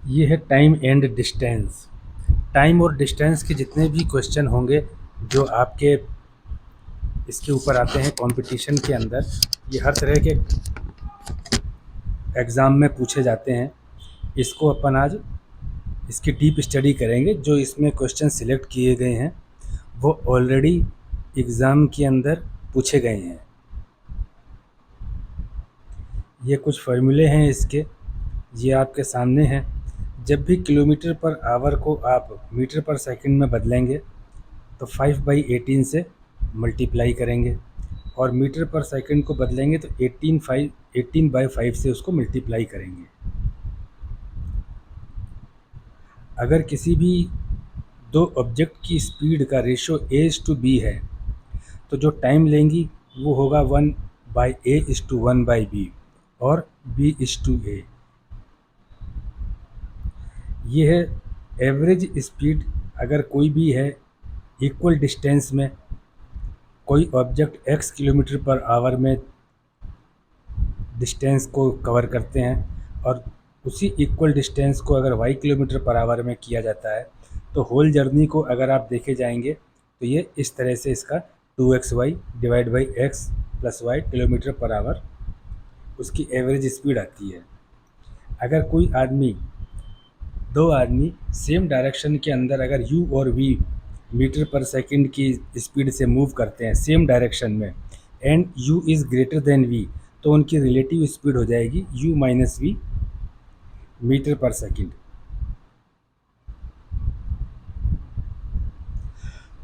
ये है time and distance. Time और डिस्टेंस के जितने भी क्वेश्चन होंगे जो आपके इसके ऊपर आते हैं कंपटीशन के अंदर, ये हर तरह के एग्ज़ाम में पूछे जाते हैं। इसको अपन आज इसकी डीप स्टडी करेंगे। जो इसमें क्वेश्चन सिलेक्ट किए गए हैं वो ऑलरेडी एग्ज़ाम के अंदर पूछे गए हैं। ये कुछ फार्मूले हैं इसके, ये आपके सामने हैं। जब भी किलोमीटर पर आवर को आप मीटर पर सेकंड में बदलेंगे तो 5/18 से मल्टीप्लाई करेंगे, और मीटर पर सेकंड को बदलेंगे तो 18/5 से उसको मल्टीप्लाई करेंगे। अगर किसी भी दो ऑब्जेक्ट की स्पीड का रेशो A:B है तो जो टाइम लेंगी वो होगा 1/A:1/B और B:A। ये है एवरेज स्पीड। अगर कोई भी है इक्वल डिस्टेंस में, कोई object x kilometre per our में डिस्टेंस को कवर करते हैं और उसी इक्वल डिस्टेंस को अगर y किलोमीटर पर आवर में किया जाता है तो होल जर्नी को अगर आप देखे जाएंगे तो ये इस तरह से इसका 2xy divide by x plus y kilometre per hour उसकी एवरेज स्पीड आती है। अगर कोई आदमी, दो आदमी सेम डायरेक्शन के अंदर अगर u और v मीटर पर सेकंड की स्पीड से मूव करते हैं सेम डायरेक्शन में and u is greater than v, तो उनकी रिलेटिव स्पीड हो जाएगी u minus we metre per second.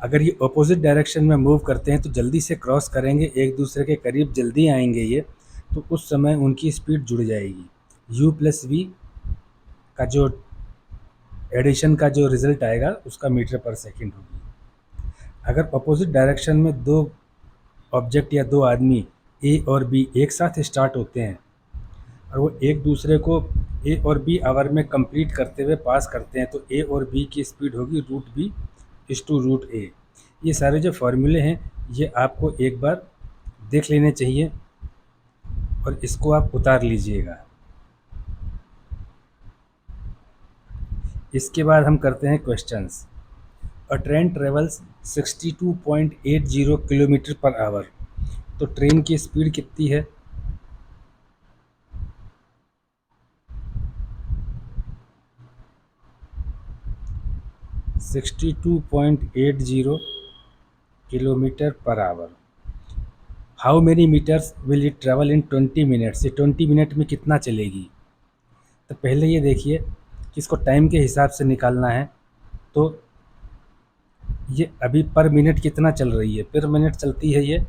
अगर ये अपोजिट डायरेक्शन में मूव करते हैं तो जल्दी से क्रॉस करेंगे, एक दूसरे के करीब जल्दी आएंगे ये, तो उस समय उनकी स्पीड जुड़ जाएगी। u प्लस वी का जो एडिशन का जो रिज़ल्ट आएगा उसका मीटर पर सेकंड होगी। अगर अपोजिट डायरेक्शन में दो ऑब्जेक्ट या दो आदमी ए और बी एक साथ स्टार्ट होते हैं और वो एक दूसरे को ए और बी आवर में कंप्लीट करते हुए पास करते हैं तो ए और बी की स्पीड होगी √B:√A। ये सारे जो फार्मूले हैं ये आपको एक बार देख लेने चाहिए और इसको आप उतार लीजिएगा। इसके बाद हम करते हैं questions. A train travels 62.80 kilometre per hour, तो ट्रेन की स्पीड कितनी है? 62.80 kilometre per hour. How many metres will it travel in 20 minutes, ये 20 मिनट में कितना चलेगी? तो पहले ये देखिए कि इसको टाइम के हिसाब से निकालना है। तो ये अभी पर मिनट कितना चल रही है? पर मिनट चलती है ये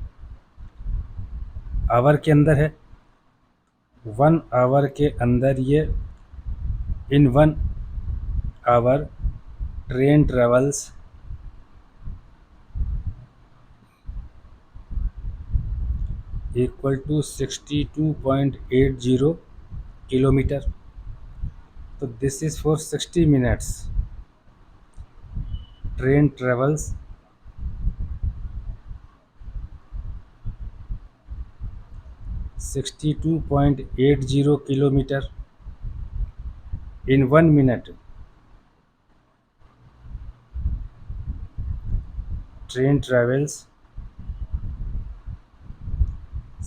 आवर के अंदर है। 1 आवर के अंदर ये in 1 hour train travels equal to 62.80 kilometre. तो this is for 60 minutes. Train travels 62.80 kilometre in 1 minute। Train travels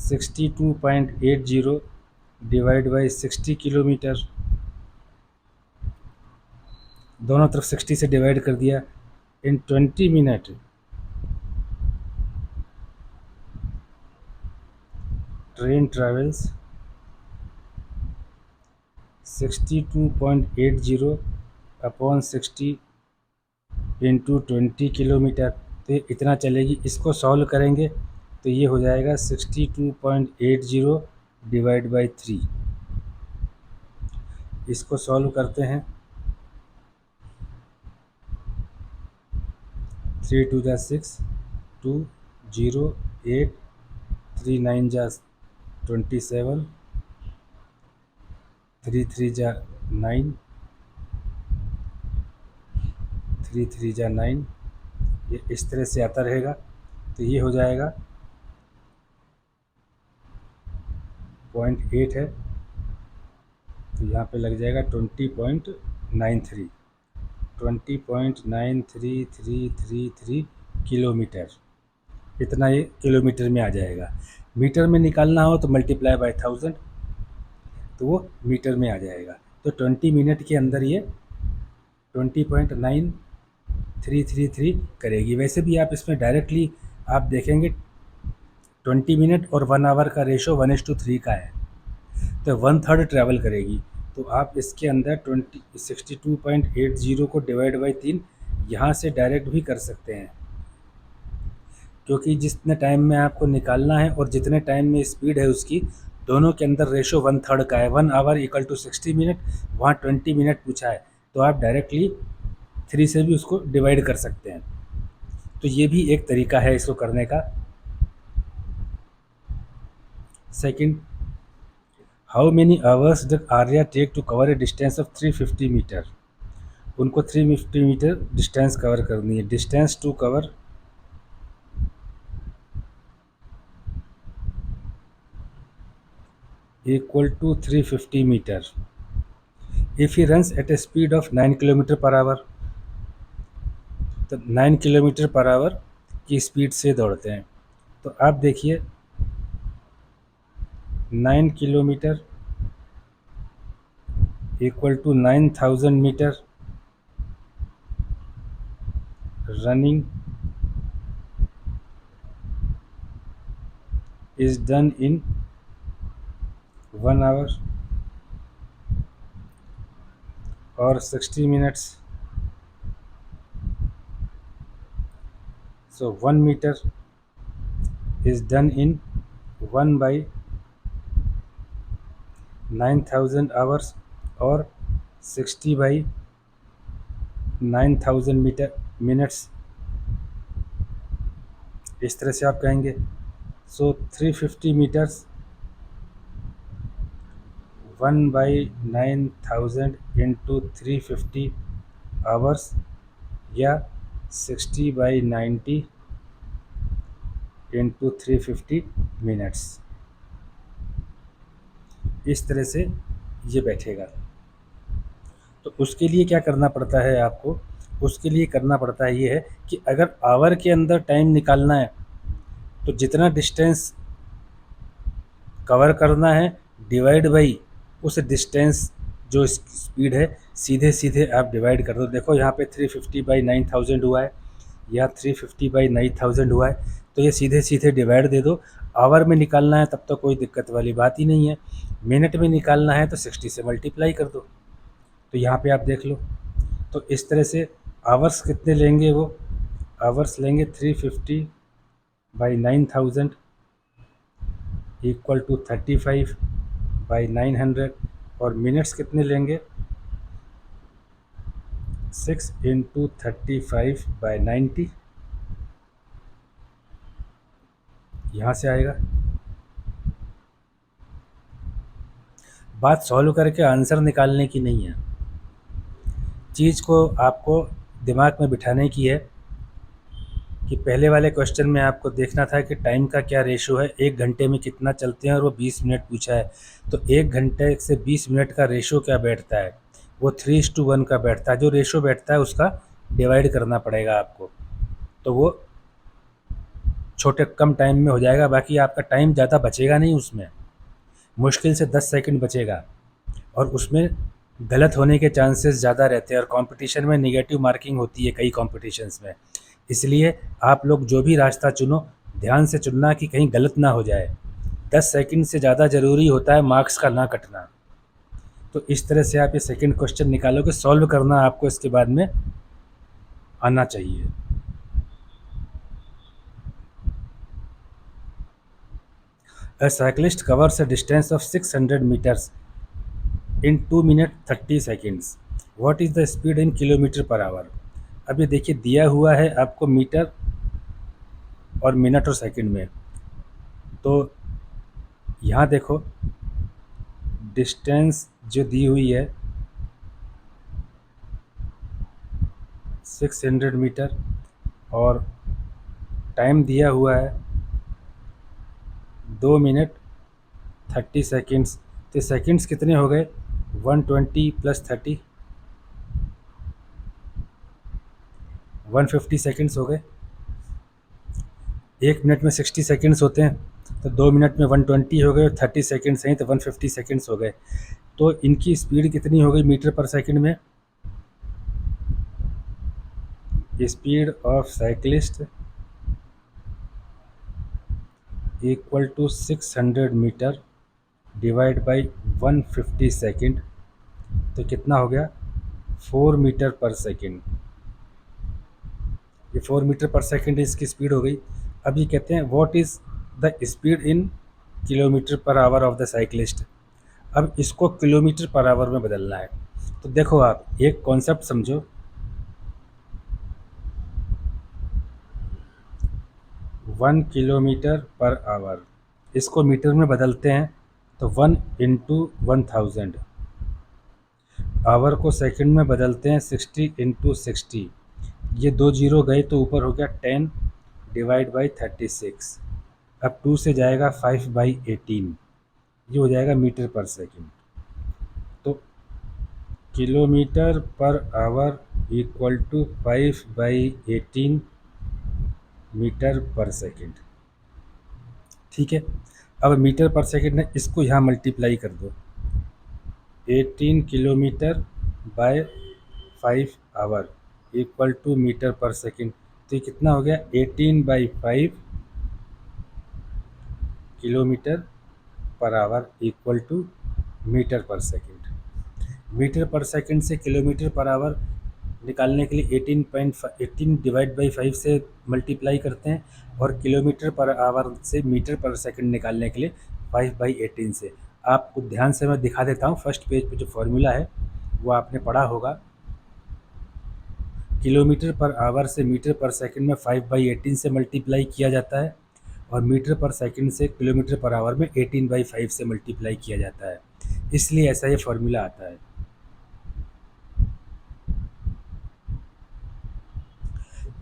62.80 divide by 60 kilometre, दोनों तरफ 60 से डिवाइड कर दिया, in 20 minute. Train travels 62.80 upon 60 into 20 kilometre, तो ये इतना चलेगी। इसको सॉल्व करेंगे तो ये हो जाएगा 62.80 डिवाइड बाई 3। इसको सॉल्व करते हैं। 3 2 जा 6, 2 0 8, 3 9 जा 27, 3 3 जा 9, 3 3 जा 9। ये इस तरह से आता रहेगा तो ये हो जाएगा 0.8 है, तो यहाँ पे लग जाएगा 20.8। 93 20.93333 किलोमीटर, इतना ये किलोमीटर में आ जाएगा। मीटर में निकालना हो तो मल्टीप्लाई बाय 1000, तो वो मीटर में आ जाएगा। तो 20 मिनट के अंदर ये 20.9333 करेगी। वैसे भी आप इसमें डायरेक्टली आप देखेंगे 20 मिनट और 1 आवर का रेशो 1:3 का है, तो 1/3 ट्रैवल करेगी। तो आप इसके अंदर 62.80 को डिवाइड बाई 3 यहाँ से डायरेक्ट भी कर सकते हैं, क्योंकि जितने टाइम में आपको निकालना है और जितने टाइम में स्पीड है उसकी, दोनों के अंदर रेशो 1/3 का है। 1 आवर इक्वल टू 60 मिनट, वहाँ 20 मिनट पूछा है, तो आप डायरेक्टली 3 से भी उसको डिवाइड कर सकते हैं। तो ये भी एक तरीका है इसको करने का। Second, how many hours does Arya take to cover a distance of 350 metre. उनको 350 मीटर डिस्टेंस कवर करनी है। Distance to cover equal to 350 metre if he runs at a speed of 9 kilometre per hour. तो 9 kilometre per our की speed से दौड़ते हैं। तो आप देखिए 9 kilometre equal to 9000 metre running is done in 1 hour or 60 minutes. So 1 meter is done in 1 by 9000 hours or 60 by 9000 metre minutes, इस तरह से आप कहेंगे। सो 350 मीटर्स 1 बाई 9000 इंटू 350 आवर्स या 60 बाई 90 इंटू 350 मिनट्स, इस तरह से ये बैठेगा। तो उसके लिए क्या करना पड़ता है आपको, उसके लिए करना पड़ता है ये है कि अगर आवर के अंदर टाइम निकालना है तो जितना डिस्टेंस कवर करना है डिवाइड बाई उस डिस्टेंस जो स्पीड है, सीधे सीधे आप डिवाइड कर दो। देखो यहाँ पे 350 बाई 9000 हुआ है या 350 बाई 9000 हुआ है, तो ये सीधे सीधे डिवाइड दे दो। आवर में निकालना है तब तो कोई दिक्कत वाली बात ही नहीं है, मिनट में निकालना है तो 60 से मल्टीप्लाई कर दो। तो यहाँ पे आप देख लो, तो इस तरह से आवर्स कितने लेंगे, वो आवर्स लेंगे 350 बाई 9000 इक्वल टू 35 बाई 900 और मिनट्स कितने लेंगे 6 इंटू 35 बाई 90, यहाँ से आएगा। बात सॉल्व करके आंसर निकालने की नहीं है, चीज़ को आपको दिमाग में बिठाने की है कि पहले वाले क्वेश्चन में आपको देखना था कि टाइम का क्या रेशो है, 1 घंटे में कितना चलते हैं और वो 20 मिनट पूछा है, तो 1 घंटे से 20 मिनट का रेशो क्या बैठता है, वो 3:1 का बैठता है। जो रेशो बैठता है उसका डिवाइड करना पड़ेगा आपको, तो वो छोटे कम टाइम में हो जाएगा। बाकी आपका टाइम ज़्यादा बचेगा नहीं, उसमें मुश्किल से 10 सेकंड बचेगा और उसमें गलत होने के चांसेस ज़्यादा रहते हैं और कंपटीशन में नेगेटिव मार्किंग होती है कई कॉम्पिटिशन्स में। इसलिए आप लोग जो भी रास्ता चुनो ध्यान से चुनना कि कहीं गलत ना हो जाए। 10 सेकंड से ज़्यादा ज़रूरी होता है मार्क्स का ना कटना। तो इस तरह से आप ये सेकंड क्वेश्चन निकालोगे, सॉल्व करना आपको इसके बाद में आना चाहिए। A cyclist covers a distance of 600 meters in 2 minutes 30 seconds. What is the speed in kilometre per our. अब ये देखिए दिया हुआ है आपको मीटर और मिनट और सेकंड में, तो यहाँ देखो डिस्टेंस जो दी हुई है 600 मीटर और टाइम दिया हुआ है 2 मिनट 30 सेकंड्स। तो सेकंड्स कितने हो गए 120 प्लस 30 150 सेकंड्स हो गए। 1 मिनट में 60 सेकंड्स होते हैं, तो 2 मिनट में 120 हो गए, 30 सेकंड्स हैं तो 150 सेकंड्स हो गए। तो इनकी स्पीड कितनी हो गई मीटर पर सेकंड में? Speed of cyclist equal to 600 metre divide by 150 second, तो कितना हो गया? 4 मीटर पर सेकंड। ये 4 मीटर पर सेकंड इसकी स्पीड हो गई। अब ये कहते हैं what is the speed in kilometre per hour of the cyclist. अब इसको किलोमीटर पर आवर में बदलना है। तो देखो आप एक कॉन्सेप्ट समझो, 1 किलोमीटर पर आवर, इसको मीटर में बदलते हैं तो 1 × 1000, आवर को सेकंड में बदलते हैं 60 × 60, ये 2 जीरो गए तो ऊपर हो गया 10 डिवाइड बाई 36। अब 2 से जाएगा 5/18, ये हो जाएगा मीटर पर सेकंड। तो kilometre per hour equal to 5/18 metre per second. ठीक है, अब मीटर पर सेकंड है, इसको यहाँ मल्टीप्लाई कर दो, 18 kilometre by 5 hour equal to metre per second. तो ये कितना हो गया? 18/5 kilometre per hour equal to metre per second. Metre per second से किलोमीटर पर आवर निकालने के लिए 18 डिवाइड बाई 5 से मल्टीप्लाई करते हैं, और किलोमीटर पर आवर से मीटर पर सेकंड निकालने के लिए 5/18 से। आपको ध्यान से मैं दिखा देता हूँ, फर्स्ट पेज पे जो फॉर्मूला है वो आपने पढ़ा होगा। किलोमीटर पर आवर से मीटर पर सेकंड में 5/18 से मल्टीप्लाई किया जाता है, और मीटर पर सेकंड से किलोमीटर पर आवर में 18/5 से मल्टीप्लाई किया जाता है, इसलिए ऐसा ये फॉर्मूला आता है।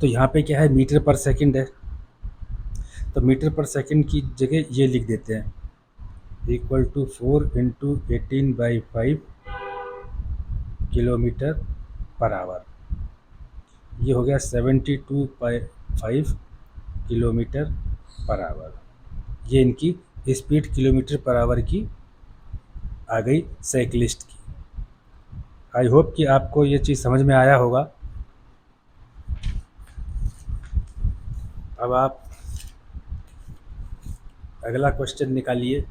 तो यहाँ पे क्या है? मीटर पर सेकंड है, तो मीटर पर सेकंड की जगह ये लिख देते हैं, equal to 4 × 18/5 kilometre per hour, ये हो गया 72.5 किलोमीटर पर आवर। ये इनकी स्पीड किलोमीटर पर आवर की आ गई साइकिलिस्ट की। आई होप कि आपको ये चीज़ समझ में आया होगा। अब आप अगला क्वेश्चन निकालिए।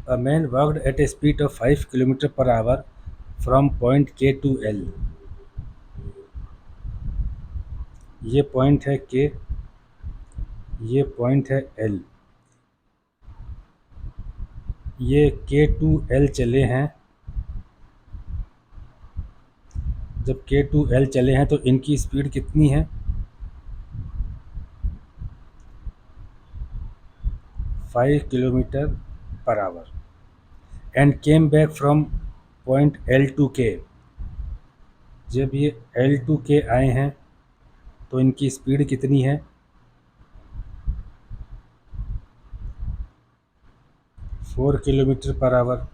A man worked eight a speed of 5 kilometre per our from point के टू एल। ये पॉइंट है के, ये पॉइंट है एल। ये के टू एल चले हैं, जब के टू एल चले हैं तो इनकी स्पीड कितनी है? 5 kilometre per our. And came back from point L two के। जब ये एल टू के आए हैं तो इनकी स्पीड कितनी है? 4 kilometre per our.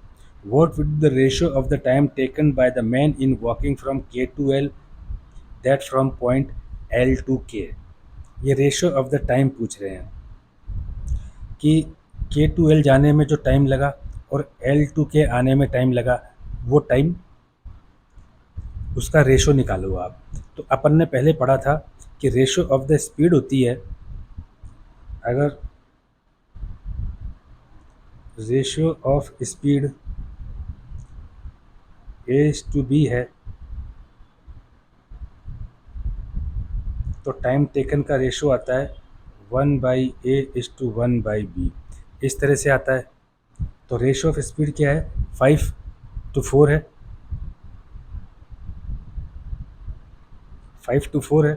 What would be the ratio of the time taken by the man in walking from K to L, that from point L to K? ये रेशियो ऑफ द टाइम पूछ रहे हैं कि के to L जाने में जो time लगा और एल टू के आने में टाइम लगा, वो टाइम, उसका रेशियो निकालो आप। तो अपन ने पहले पढ़ा था कि रेशियो ऑफ द स्पीड होती है, अगर रेशियो ऑफ स्पीड A/B है तो टाइम टेकन का रेशियो आता है 1/A/1/B, इस तरह से आता है। तो रेशियो ऑफ स्पीड क्या है? 5:4 है, 5:4 है,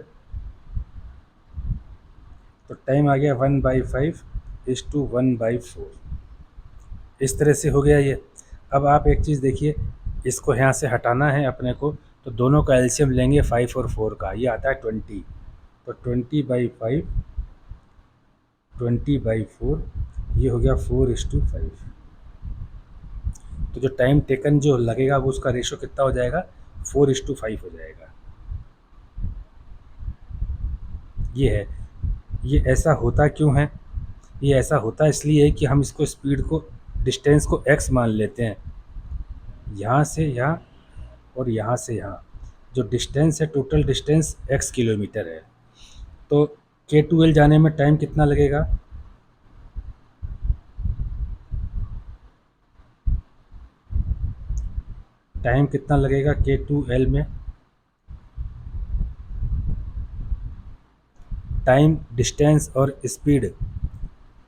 तो टाइम आ गया 1/5:1/4, इस तरह से हो गया ये। अब आप एक चीज़ देखिए, इसको यहाँ से हटाना है अपने को, तो दोनों का एलसीएम लेंगे 5 और 4 का, ये आता है 20। तो 20/5 20/4, ये हो गया 4:5। तो जो टाइम टेकन जो लगेगा वो उसका रेशो कितना हो जाएगा, 4:5 हो जाएगा। ये है। ये ऐसा होता क्यों है? ये ऐसा होता इसलिए है कि हम इसको स्पीड को, डिस्टेंस को x मान लेते हैं, यहाँ से यहाँ और यहाँ से यहाँ। जो डिस्टेंस है, टोटल डिस्टेंस x किलोमीटर है। तो K2L जाने में टाइम कितना लगेगा? टाइम कितना लगेगा K2L में? टाइम, डिस्टेंस और स्पीड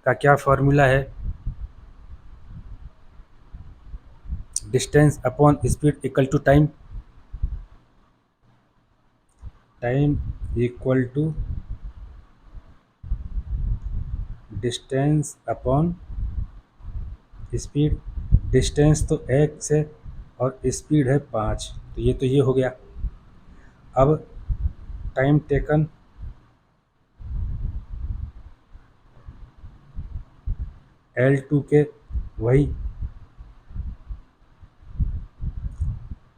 का क्या फॉर्मूला है? Distance upon speed equal to time. Time equal to distance upon speed. Distance तो x है और स्पीड है 5, तो ये हो गया। अब टाइम टेकन L2 के वही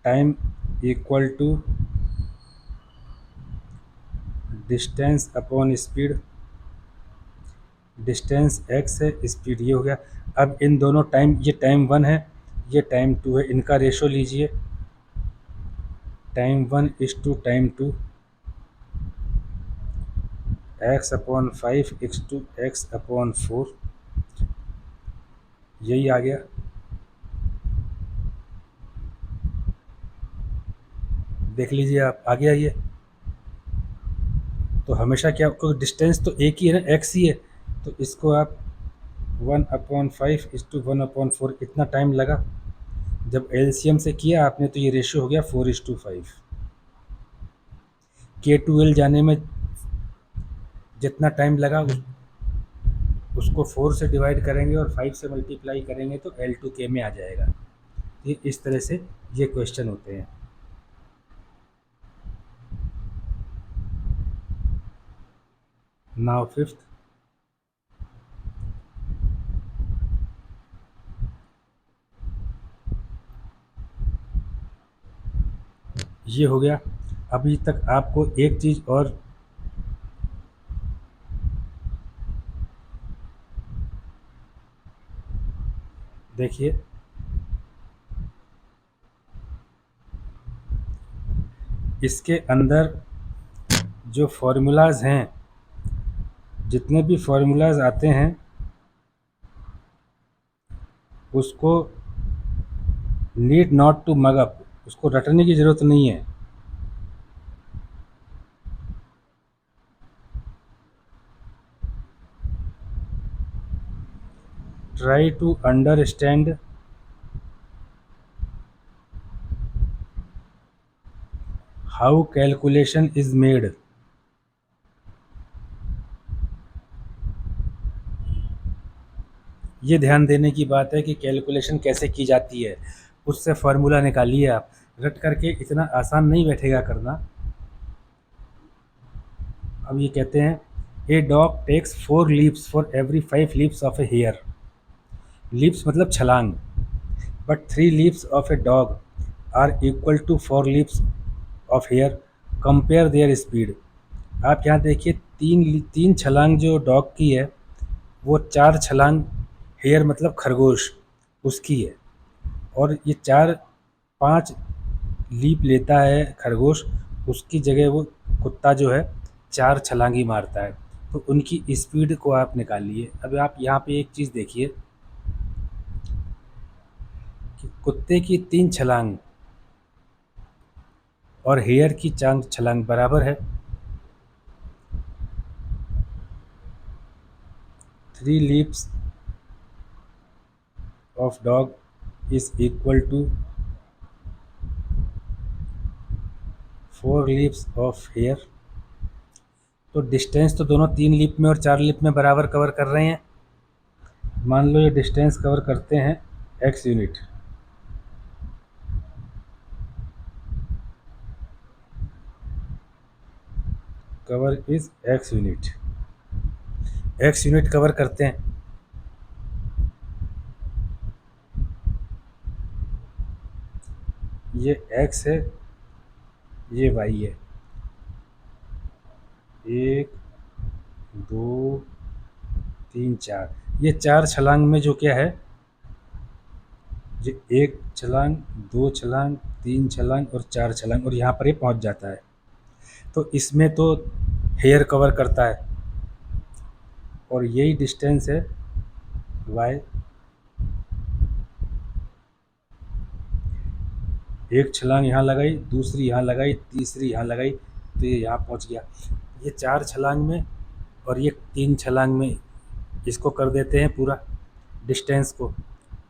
time equal to distance upon speed. Distance x है, स्पीड ये हो गया। अब इन दोनों टाइम, ये टाइम 1 है, ये टाइम 2 है, इनका रेशो लीजिए, time 1 is to time 2, x/5 is to x/4। यही आ गया। देख लीजिए आप, आ गया ये। तो हमेशा क्या, क्योंकि डिस्टेंस तो एक ही है ना, x ही है, तो इसको आप 1/5 इज टू 1/4 इतना टाइम लगा। जब एलसीएम से किया आपने तो ये रेशियो हो गया 4:5। K2L जाने में जितना टाइम लगा उसको 4 से डिवाइड करेंगे और 5 से मल्टीप्लाई करेंगे तो L2K में आ जाएगा। ये इस तरह से ये क्वेश्चन होते हैं। नाउ फिफ्थ, ये हो गया। अभी तक आपको एक चीज़ और देखिए, इसके अंदर जो फॉर्मूलाज हैं, जितने भी फॉर्मूलाज आते हैं उसको need not to mug up, उसको रटने की ज़रूरत नहीं है। Try to understand how calculation is made. ये ध्यान देने की बात है कि कैलकुलेशन कैसे की जाती है, उससे फार्मूला निकालिए आप। रट करके इतना आसान नहीं बैठेगा करना। अब ये कहते हैं, a dog takes 4 leaps for every 5 leaps of a hare. Leaps मतलब छलांग। But 3 leaps of a dog are equal to 4 leaps of hare, compare their speed. आप यहाँ देखिए, तीन छलांग जो डॉग की है वो 4 छलांग, हेयर मतलब खरगोश, उसकी है। और ये 4-5 लीप लेता है खरगोश, उसकी जगह वो कुत्ता जो है 4 छलांगी मारता है। तो उनकी स्पीड को आप निकालिए। अब आप यहाँ पे एक चीज़ देखिए कि कुत्ते की 3 छलांग और हेयर की 4 छलांग बराबर है। 3 leaps of dog is equal to 4 leaps of hare. तो डिस्टेंस तो दोनों 3 लीप में और 4 लीप में बराबर कवर कर रहे हैं। मान लो ये डिस्टेंस कवर करते हैं x unit, cover is x unit, x unit cover करते हैं। ये x है, ये y है। 1 2 3 4, ये 4 छलांग में जो क्या है, ये 1 छलांग, 2 छलांग, 3 छलांग और 4 छलांग, और यहाँ पर ये पहुँच जाता है। तो इसमें तो हेयर कवर करता है, और यही डिस्टेंस है y। एक छलांग यहाँ लगाई, दूसरी यहाँ लगाई, तीसरी यहाँ लगाई, तो ये यहाँ पहुँच गया। ये 4 छलांग में और ये 3 छलांग में इसको कर देते हैं पूरा डिस्टेंस को।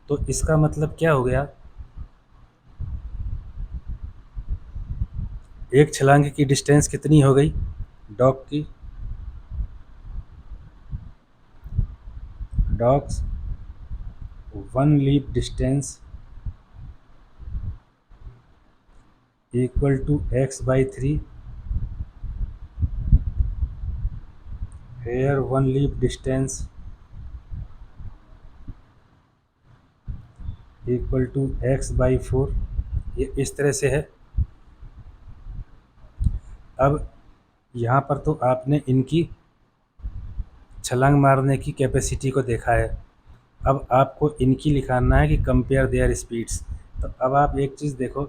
तो इसका मतलब क्या हो गया, एक छलांग की डिस्टेंस कितनी हो गई डॉग की, dogs 1 leap distance equal to x/3, hare 1 leap distance equal to x/4। ये इस तरह से है। अब यहाँ पर तो आपने इनकी छलांग मारने की कैपेसिटी को देखा है, अब आपको इनकी लिखाना है कि कंपेयर देयर स्पीड्स। तो अब आप एक चीज़ देखो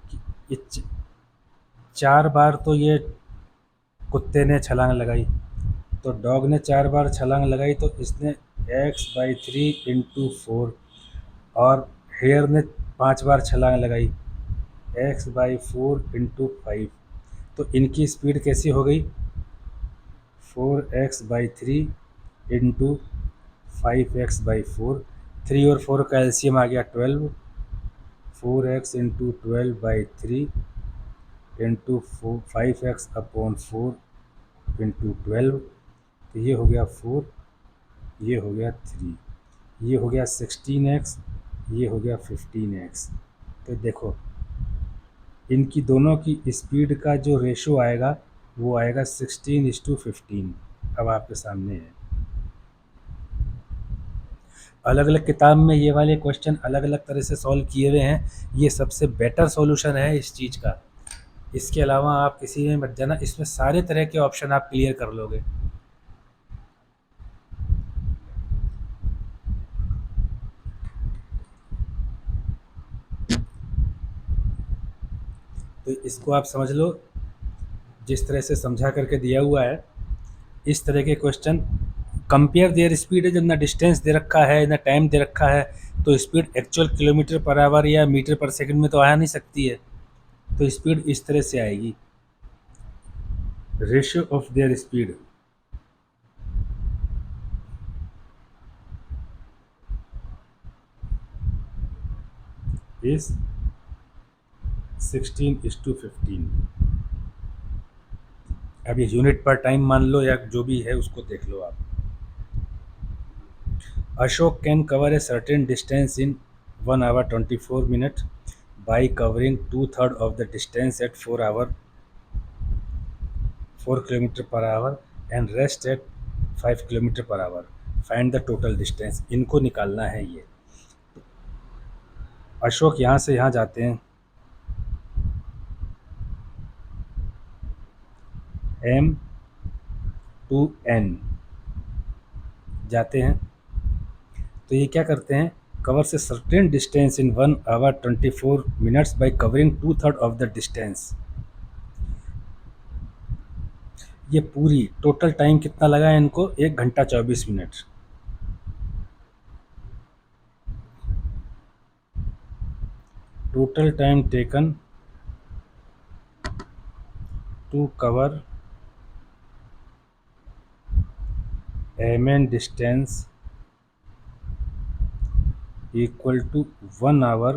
कि ये 4 बार तो ये कुत्ते ने छलांग लगाई, तो डॉग ने 4 बार छलांग लगाई, तो इसने x/3 इंटू 4, और हेयर ने 5 बार छलांग लगाई, x/4 इंटू 5। तो इनकी स्पीड कैसी हो गई, 4x/3 इंटू 5x/4। 3 और 4 का एलसीएम आ गया 12, 4x into 12/3 into 5x/4 into 12। तो ये हो गया 4, ये हो गया 3, ये हो गया 16x, ये हो गया 15x। तो देखो इनकी दोनों की स्पीड का जो रेशो आएगा वो आएगा 16:15। अब आपके सामने है। अलग अलग किताब में ये वाले क्वेश्चन अलग अलग तरह से सॉल्व किए हुए हैं, ये सबसे बेटर सॉल्यूशन है इस चीज़ का। इसके अलावा आप किसी में मत जाना, इसमें सारे तरह के ऑप्शन आप क्लियर कर लोगे। तो इसको आप समझ लो, जिस तरह से समझा करके दिया हुआ है इस तरह के क्वेश्चन। कंपेयर देयर स्पीड है, जब ना डिस्टेंस दे रखा है ना टाइम दे रखा है, तो speed actual kilometre per our या मीटर पर सेकंड में तो आ नहीं सकती है, तो स्पीड इस तरह से आएगी, ratio of their speed is 16:15। अब ये यूनिट पर टाइम मान लो या जो भी है उसको देख लो आप। Ashok can cover a certain distance in 1 hour 24 minutes by covering 2/3 of the distance at 4 kilometer per hour and rest at 5 kilometer per hour. Find the total distance। इनको निकालना है ये। अशोक यहाँ से यहाँ जाते हैं, M to N जाते हैं, तो ये क्या करते हैं, कवर से certain distance in 1 hour 24 minutes by covering 2/3 of the distance। ये पूरी टोटल टाइम कितना लगा है इनको, 1 घंटा 24 मिनट। Total time taken to cover MN distance equal to 1 hour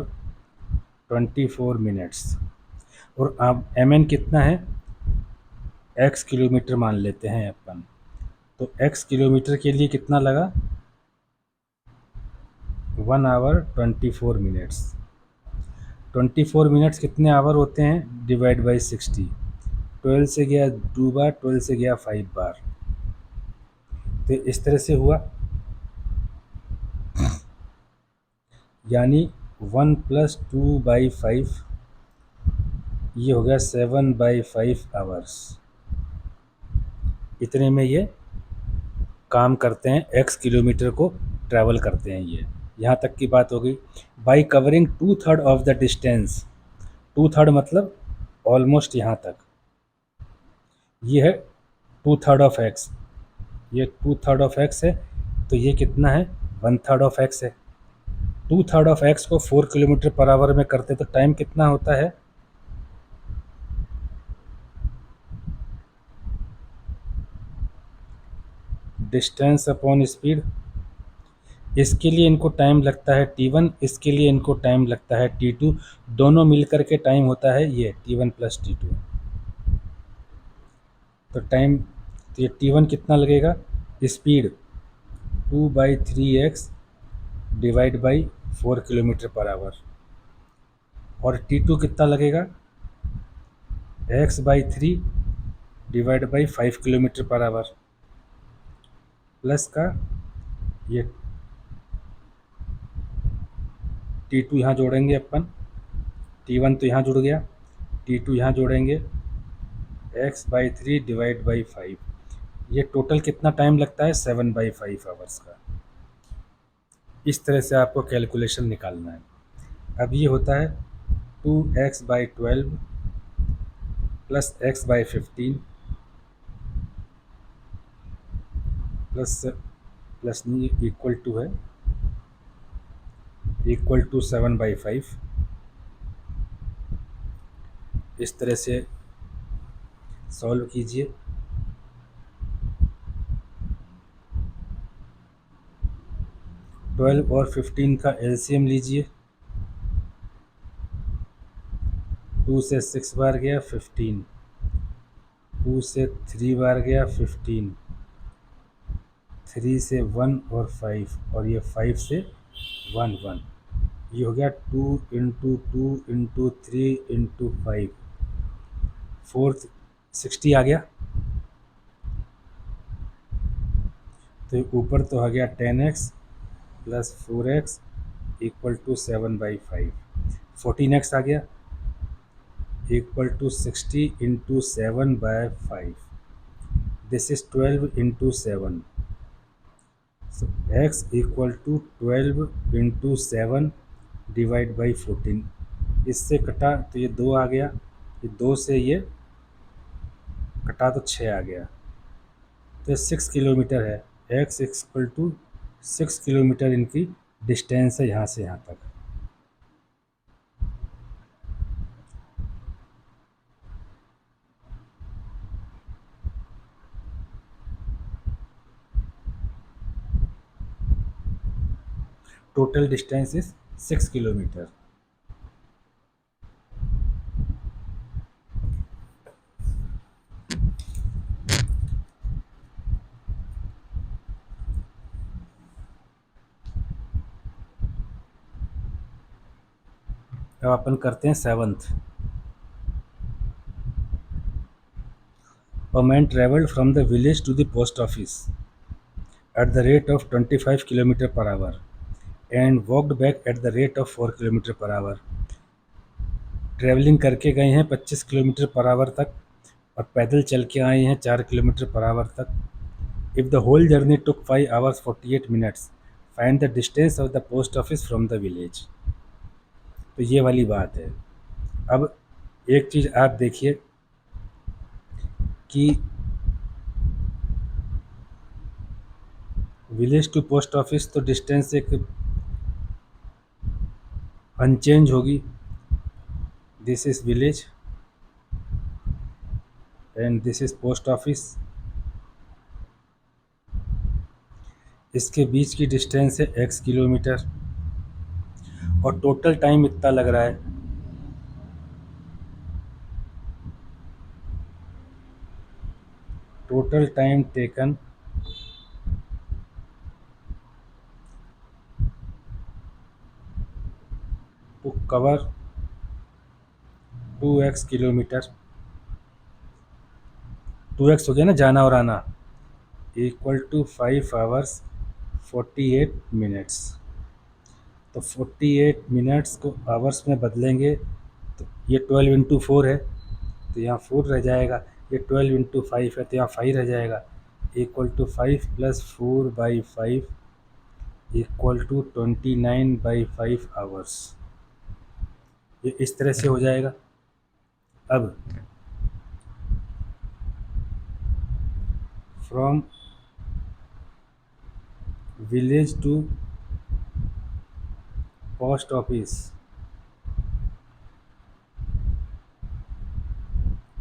24 minutes. और अब MN कितना है, x किलोमीटर मान लेते हैं अपन, तो x किलोमीटर के लिए कितना लगा, 1 hour 24 मिनट्स। 24 मिनट्स कितने आवर होते हैं, डिवाइड बाई 60। 12 से गया 2 बार, 12 से गया 5 बार, तो इस तरह से हुआ। यानी 1 + 2/5, ये हो गया 7/5 आवर्स। इतने में ये काम करते हैं, x किलोमीटर को ट्रैवल करते हैं ये। यहाँ तक की बात हो गई। By covering 2/3 of the distance, 2/3 मतलब ऑलमोस्ट यहाँ तक, ये है 2/3 ऑफ x, ये 2/3 ऑफ x है, तो ये कितना है, 1/3 ऑफ x है। 2/3 ऑफ x को 4 किलोमीटर पर आवर में करते तो टाइम कितना होता है, डिस्टेंस अपॉन स्पीड। इसके लिए इनको टाइम लगता है t1, इसके लिए इनको टाइम लगता है t2, दोनों मिलकर के टाइम होता है ये t1 + t2। तो टाइम, तो ये t1 कितना लगेगा, speed 2/3x divide by 4 kilometre per hour, और t2 कितना लगेगा, x/3 divide by 5 kilometre per our, plus का ये t2 यहाँ जोड़ेंगे अपन, t1 तो यहाँ जुड़ गया, t2 यहाँ जोड़ेंगे, x/3 डिवाइड बाई 5, ये टोटल कितना टाइम लगता है, 7/5 आवर्स का। इस तरह से आपको कैलकुलेशन निकालना है। अब ये होता है 2x/12 plus x/15 plus plus नहीं, इक्वल टू है, इक्वल टू 7/5। इस तरह से सॉल्व कीजिए। 12 और 15 का एलसीएम लीजिए, 2 से 6 बार गया 15, 2 से 3 बार गया 15, 3 से 1 और 5, और ये 5 से 1 1, ये हो गया 2 × 2 × 3 × 5, 460 आ गया। तो ऊपर तो आ गया 10x plus 4x equal to 7/5, 14x आ गया equal to 60 × 7/5, this is 12 × 7, so x equal to 12 × 7 divide by 14, इससे कटा तो ये 2 आ गया, ये 2 से ये कटा तो 6 आ गया, तो 6 किलोमीटर है, x इक्वल टू 6 किलोमीटर इनकी डिस्टेंस है यहाँ से यहाँ तक। Total distance is 6 kilometre. अब अपन करते हैं 7th। A man traveled from the village to the post office at the rate of 25 km per hour and walked back at the rate of 4 km per hour। Travelling करके गए हैं 25 kilometre per hour तक और पैदल चल के आए हैं 4 किलोमीटर पर आवर तक। If the whole journey took 5 hours 48 minutes, find the distance of the post office from the village. तो ये वाली बात है। अब एक चीज़ आप देखिए कि विलेज टू पोस्ट ऑफिस तो डिस्टेंस एक अनचेंज होगी, this is village and this is post office. इसके बीच की डिस्टेंस है x किलोमीटर और टोटल टाइम इतना लग रहा है, total time taken to cover 2x kilometre, 2x हो गया ना जाना और आना, इक्वल टू 5 hours 48 minutes। तो 48 मिनट्स को आवर्स में बदलेंगे तो ये 12 इंटू 4 है तो यहाँ 4 रह जाएगा, ये 12 इंटू 5 है तो यहाँ 5 रह जाएगा, equal to 5 plus 4/5 equal to 29/5 hours. ये इस तरह से हो जाएगा। अब from village to post office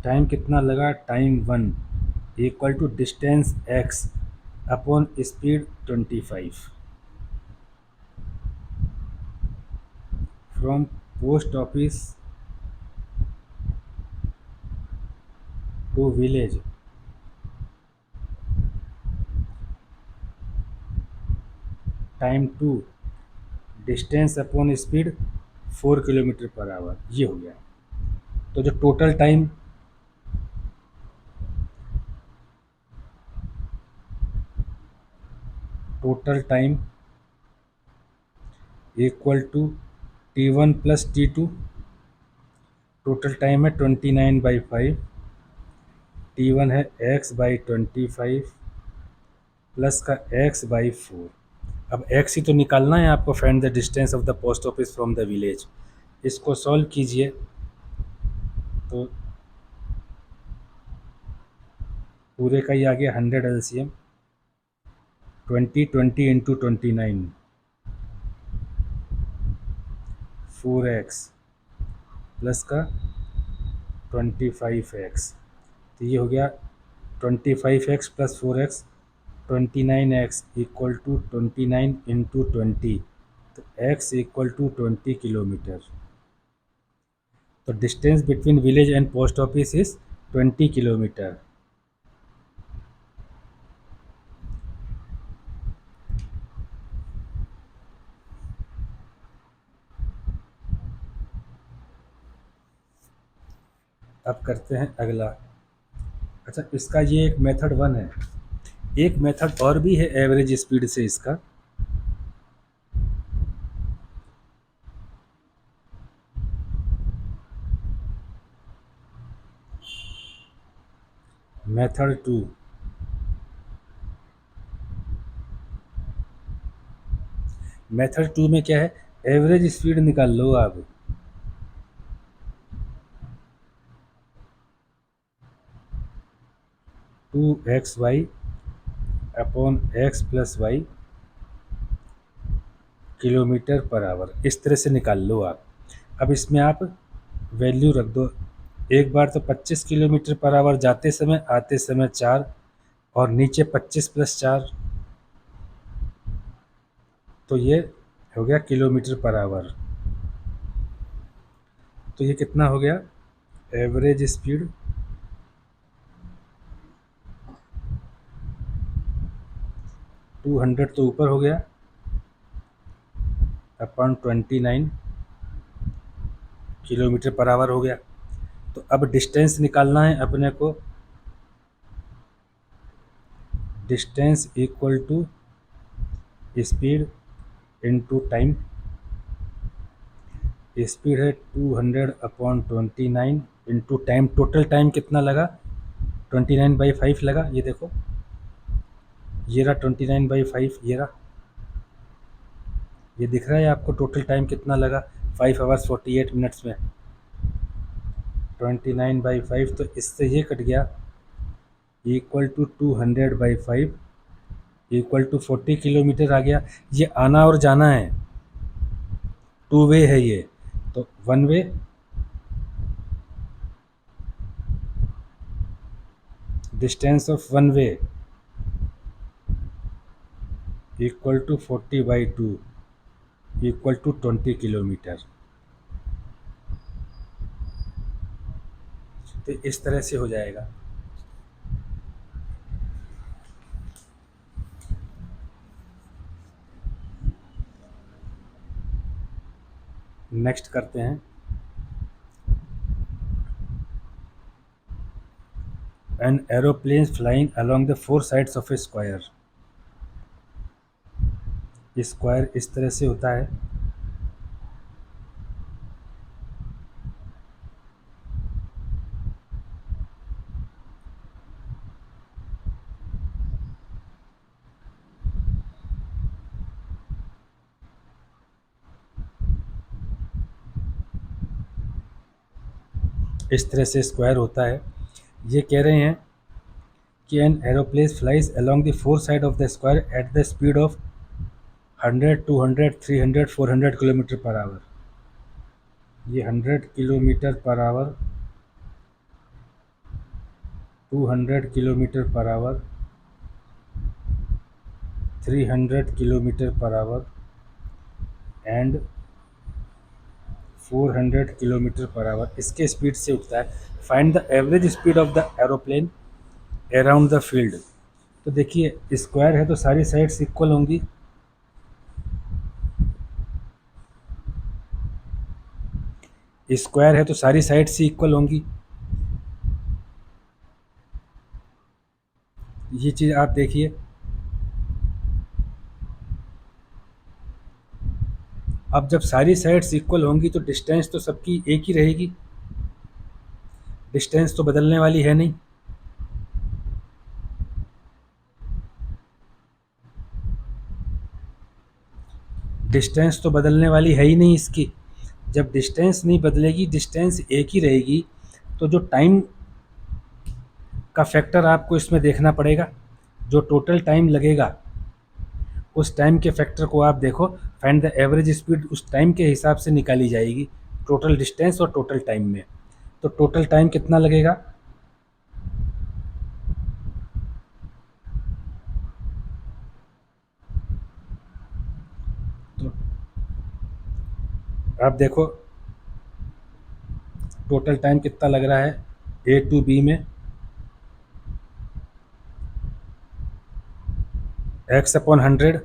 time कितना लगा, time 1 equal to distance x upon speed 25। From post office to village time 2 distance upon speed 4 kilometre per hour. ये हो गया। तो जो total time equal to T1 plus T2, total time है 29/5, T1 है x/25 plus का x/4। अब x ही तो निकालना है आपको, find the distance of the post office from the village. इसको सॉल्व कीजिए तो पूरे का ही आ गया 100 LCM, 20 इंटू 29 4x प्लस का 25x। तो ये हो गया 25x plus 4x 29x equal to 29 into 20, तो x इक्वल टू 20 किलोमीटर। तो distance between village and post office is 20 kilometre. अब करते हैं अगला। अच्छा, इसका ये एक मेथड 1 है, एक मेथड और भी है एवरेज स्पीड से इसका। मेथड 2, मेथड 2 में क्या है, एवरेज स्पीड निकाल लो आप। Two x y upon x plus y kilometre per hour, इस तरह से निकाल लो आप। अब इसमें आप वैल्यू रख दो। एक बार तो 25 किलोमीटर पर आवर जाते समय, आते समय 4, और नीचे 25 प्लस 4, तो ये हो गया किलोमीटर पर आवर। तो ये कितना हो गया, एवरेज स्पीड 200 तो ऊपर हो गया अपॉन 29 किलोमीटर पर आवर हो गया। तो अब डिस्टेंस निकालना है अपने को। Distance equal to speed into time. Speed है 200 upon 29 into time. Total time कितना लगा, 29/5 लगा। ये देखो, ये रहा 29/5, ये रहा, ये दिख रहा है आपको टोटल टाइम कितना लगा, 5 आवर्स 48 मिनट्स में। 29/5 तो इससे ये कट गया, equal to 200/5 equal to 40 kilometre आ गया। ये आना और जाना है, 2 वे है ये, तो 1 way distance of 1 way equal to 40/2 equal to 20 kilometre. तो इस तरह से हो जाएगा। नेक्स्ट करते हैं, an aeroplane flying along the 4 sides of a square. Square इस तरह से होता है, इस तरह से स्क्वायर होता है। ये कह रहे हैं कि an aeroplane flies along the four side of the square at the speed of 100, 200, 300, 400 kilometre per hour. ये 100 kilometre per our, 200 kilometre per our, 300 kilometre per our and 400 kilometre per our, इसके speed से उठता है। Find the average speed of the aeroplane around the field. तो देखिए square है तो सारी साइड्स इक्वल होंगी, स्क्वायर है तो सारी साइड्स ही इक्वल होंगी। ये चीज़ आप देखिए, अब जब सारी साइड्स इक्वल होंगी तो डिस्टेंस तो सबकी एक ही रहेगी, डिस्टेंस तो बदलने वाली है नहीं। डिस्टेंस तो बदलने वाली है ही नहीं इसकी। जब डिस्टेंस नहीं बदलेगी, डिस्टेंस एक ही रहेगी, तो जो टाइम का फैक्टर आपको इसमें देखना पड़ेगा, जो टोटल टाइम लगेगा उस टाइम के फैक्टर को आप देखो। फाइंड द एवरेज स्पीड उस टाइम के हिसाब से निकाली जाएगी, टोटल डिस्टेंस और टोटल टाइम में। तो टोटल टाइम कितना लगेगा, तो आप देखो टोटल टाइम कितना लग रहा है ए टू बी में, x upon 100,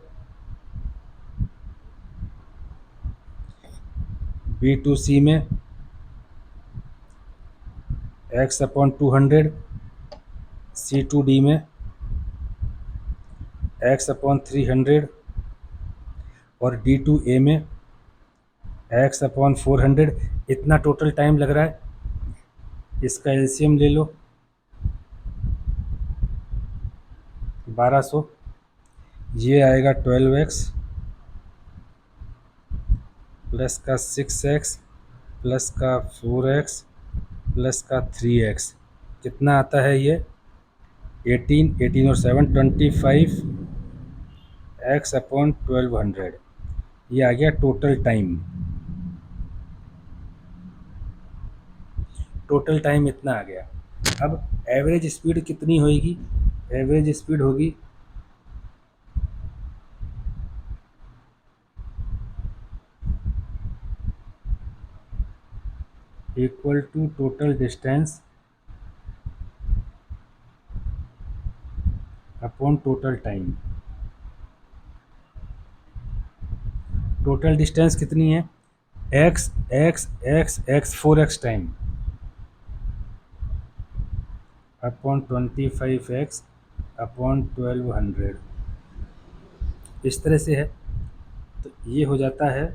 B to C में x upon 200, C to D में एक्स अपॉन 300 और डी टू ए में एक्स अपॉन 400। इतना टोटल टाइम लग रहा है। इसका एलसीएम ले लो, 1200, ये आएगा 12x प्लस का 6x प्लस का 4x प्लस का 3x, कितना आता है ये 18, 18 और 7 25 एक्स अपॉन 1200। ये आ गया टोटल टाइम। टोटल टाइम इतना आ गया। अब एवरेज स्पीड कितनी होगी, एवरेज स्पीड होगी equal to total distance upon total time. Total distance कितनी है, x x x x 4x time upon 25x upon 1200, इस तरह से है। तो ये हो जाता है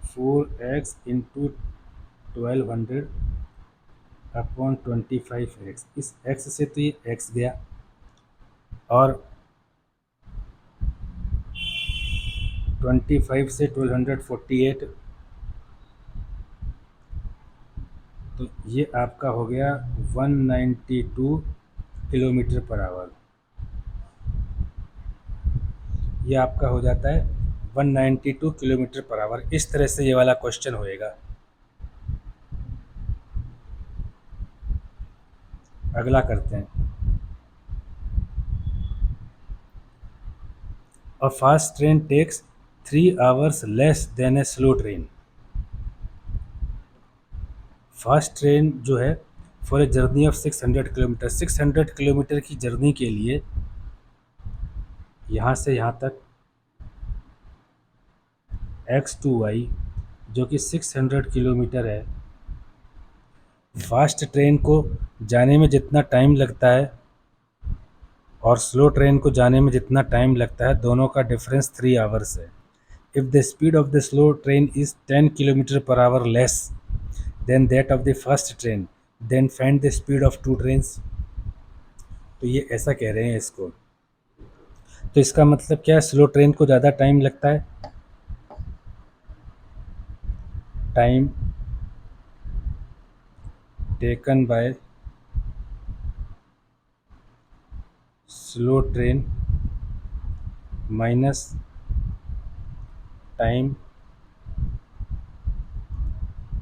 4x इंटू 1200 अपॉन 25x। इस x से तो ये x गया और 25 से 1248, तो ये आपका हो गया 192 किलोमीटर पर आवर। ये आपका हो जाता है 192 किलोमीटर पर आवर। इस तरह से ये वाला क्वेश्चन होएगा। अगला करते हैं। A fast train takes 3 hours less than a slow train. Fast train जो है for a journey of 600 kilometre, 600 kilometre की जर्नी के लिए यहाँ से यहाँ तक एक्स टू वाई जो कि 600 किलोमीटर है। फास्ट ट्रेन को जाने में जितना टाइम लगता है और स्लो ट्रेन को जाने में जितना टाइम लगता है, दोनों का डिफरेंस 3 आवर्स है। If the speed of the slow train is 10 kilometre per hour less than that of the fast train, then find the speed of two trains. तो ये ऐसा कह रहे हैं इसको। तो इसका मतलब क्या है, स्लो ट्रेन को ज़्यादा टाइम लगता है, time taken by slow train minus time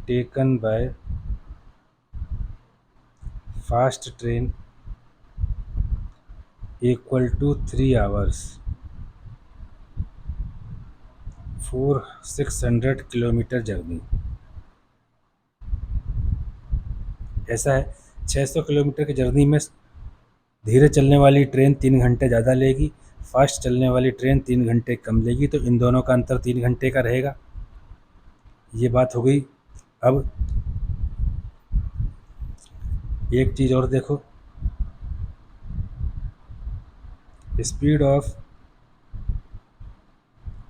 taken by fast train equal to 3 hours for 600 kilometre journey. ऐसा है 600 किलोमीटर की जर्नी में धीरे चलने वाली ट्रेन 3 घंटे ज़्यादा लेगी, फास्ट चलने वाली ट्रेन 3 घंटे कम लेगी, तो इन दोनों का अंतर 3 घंटे का रहेगा। ये बात हो गई। अब एक चीज़ और देखो, speed of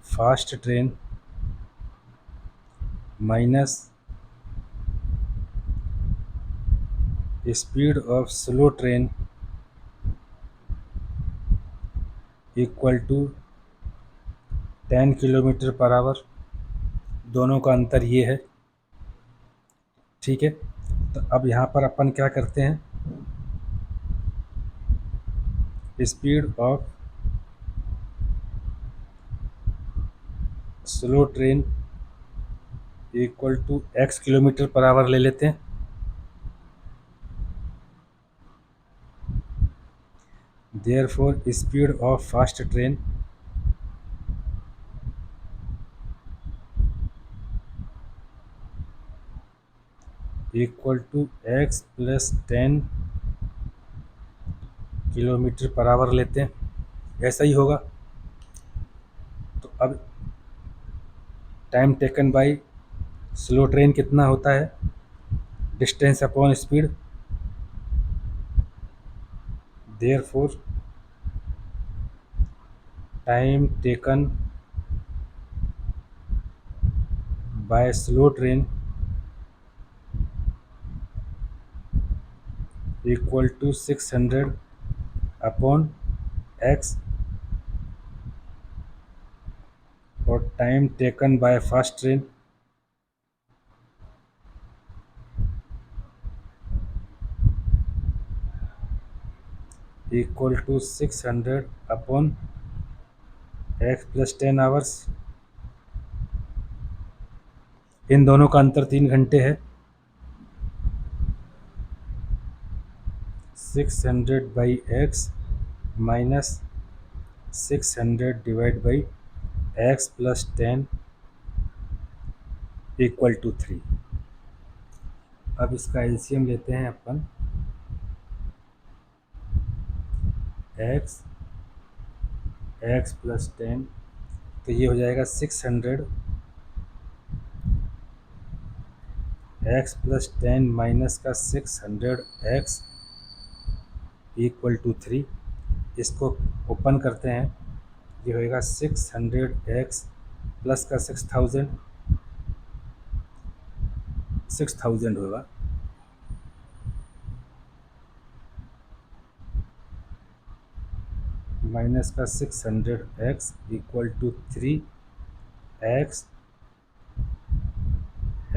fast train minus speed of slow train equal to 10 km/h। दोनों का अंतर ये है, ठीक है। तो अब यहाँ पर अपन क्या करते हैं, speed of slow train equal to x km/h ले लेते हैं। Therefore speed of fast train equal to x + 10 km/h लेते हैं। ऐसा ही होगा। तो अब time taken by slow train कितना होता है, distance upon speed. Therefore time taken by slow train equal to 600/x और time taken by fast train equal to 600/x + 10 hours। इन दोनों का अंतर 3 घंटे है। 600/x minus 600/x + 10 equal to 3। अब इसका एलसीएम लेते हैं अपन। x + 10, तो ये हो जाएगा 600x + 10 माइनस का 600x इक्वल टू 3। इसको ओपन करते हैं, ये होएगा 600x प्लस का 6000 होगा, माइनस का 600x equal to 3x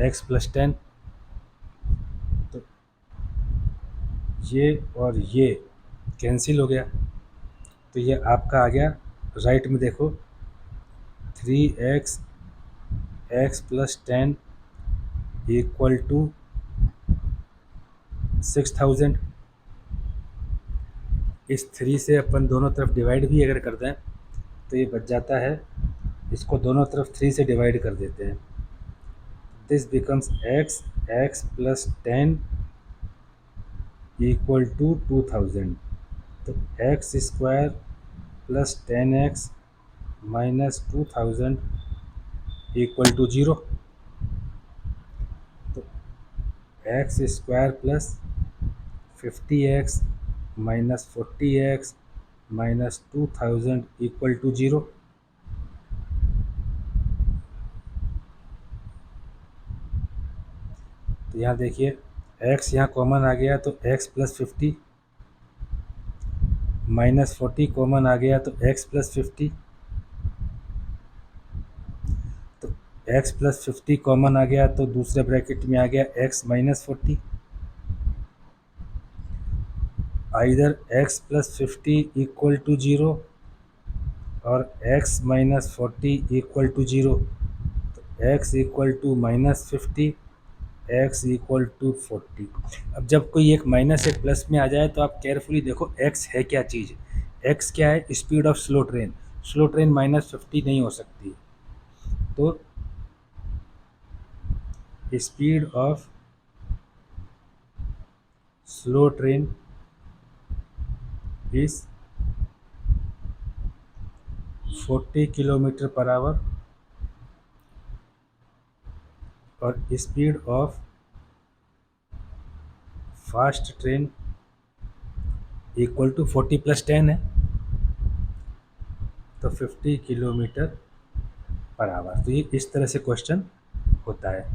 x + 10। तो ये और ये कैंसिल हो गया, तो ये आपका आ गया राइट में। देखो 3x x + 10 इक्वल टू 6000। इस 3 से अपन दोनों तरफ डिवाइड भी अगर कर दें तो ये बच जाता है, इसको दोनों तरफ 3 से डिवाइड कर देते हैं। This becomes x + 10 equal to 2000। तो x² + 10x minus 2000 equal to 0। तो x² + 50x minus 40x minus 2000 equal to 0। तो यहाँ देखिए x यहाँ कॉमन आ गया, तो x + 50 माइनस 40 कॉमन आ गया, तो x + 50। तो x + 50 कॉमन आ गया, तो दूसरे ब्रैकेट में आ गया x - 40। Either x plus 50 equal to 0 और x माइनस 40 इक्वल टू 0। तो x equal to minus 50, x equal to 40। अब जब कोई एक माइनस एक प्लस में आ जाए तो आप केयरफुली देखो x है क्या चीज़। x क्या है? Speed of slow train. Slow train minus 50 नहीं हो सकती। तो speed of slow train is 40 kilometre per hour और speed of fast train equal to 40 plus 10 है, तो 50 किलोमीटर पर आवर। तो ये इस तरह से क्वेश्चन होता है।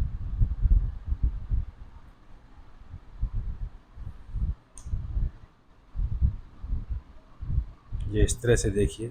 ये इस तरह से देखिए।